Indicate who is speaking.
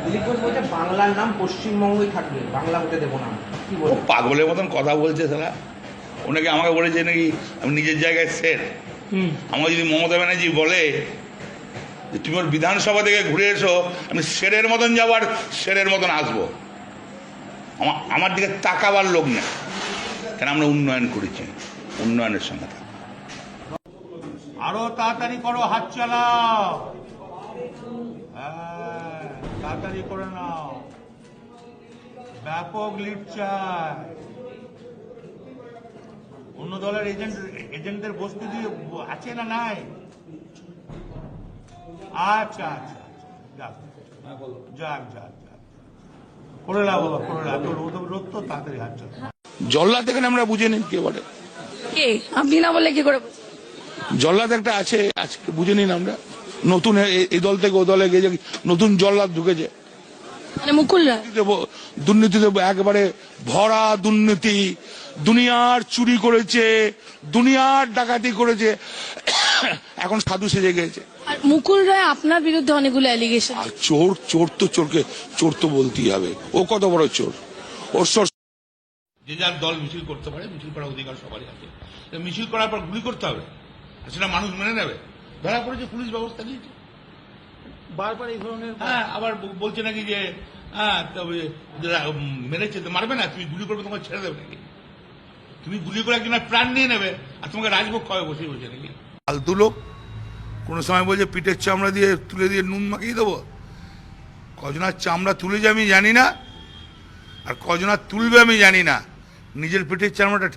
Speaker 1: দিলীপ ঘোষ বলছে বাংলার নাম পশ্চিমবঙ্গই থাকবে, বাংলা হতে দেবো না। কি
Speaker 2: ও
Speaker 1: বলবো?
Speaker 2: পাগলের মতন কথা বলছে সারা। ওনাকে আমাকে বলেছে নাকি আমি নিজের জায়গায় সেট। আমার যদি মমতা ব্যানার্জি বলে যে তুমি ওর বিধানসভা থেকে ঘুরে এসো, আমি শেরের মতন যাবো আর শেরের মতন আসবো। আমার দিকে তাকাবার লোক নেই, কেন আমরা উন্নয়ন করেছি, উন্নয়নের সঙ্গে থাকবো।
Speaker 3: আরো তাড়াতাড়ি করো, হাত চালাও, হ্যাঁ তাড়াতাড়ি করে নাও, ব্যাপক লিড চাই। অন্য দলের এজেন্টদের বস্তু দিয়ে আছে না নাই? আচ্ছা আচ্ছা যাক যাক যাক যাক, করে না বাবা, করে না, রোদ তো তাড়াতাড়ি হাত চালাও।
Speaker 2: জল্লাদ এখানে আমরা বুঝে নিন কে বলে।
Speaker 4: কে? আপনি না বললে কি করে বুঝবেন?
Speaker 2: জল্লাদ একটা আছে, আজকে বুঝে নিন আমরা। নতুন এই দল থেকে ও দলে গিয়ে নতুন জল্লাদ ঢুকেছে।
Speaker 4: মানে মুকুল রায়।
Speaker 2: দুর্নীতিতে একেবারে ভরা দুর্নীতি, দুনিয়ার চুরি করেছে, দুনিয়ার ডাকাতি করেছে, এখন সাধু সেজে গেছে।
Speaker 4: আর মুকুল রায় আপনার বিরুদ্ধে অনেকগুলো অ্যালিগেশন।
Speaker 2: আর চোর তো বলতেই হবে। ও কত বড় চোর, ওর যে যার দল মিছিল করতে পারে, মিছিল করার অধিকার সবারই আছে। মিছিল করার পর গুলি করতে হবে, সেটা মানুষ মেনে নেবে। ধরা পড়েছে, পুলিশ ব্যবস্থা নিয়েছে।
Speaker 3: বারবার এই ধরনের,
Speaker 2: হ্যাঁ, আবার বলছে নাকি যে হ্যাঁ তবে মেরেছে তো মারবে না, তুমি গুলি করবে তোমাকে ছেড়ে দেবে নাকি? তুমি গুলি করে একজনের প্রাণ নিয়ে নেবে আর তোমাকে রাজভোগ খাওয়াবে বসে বসে নাকি? ফালতু লোক। কোনো সময় বলছে পিঠের চামড়া দিয়ে তুলে দিয়ে নুন মাখিয়ে দেবো। কজনার চামড়া তুলেছে আমি জানি না, আর কজনার তুলবে আমি জানি না। নিজের পিঠের চামড়াটা ঠিক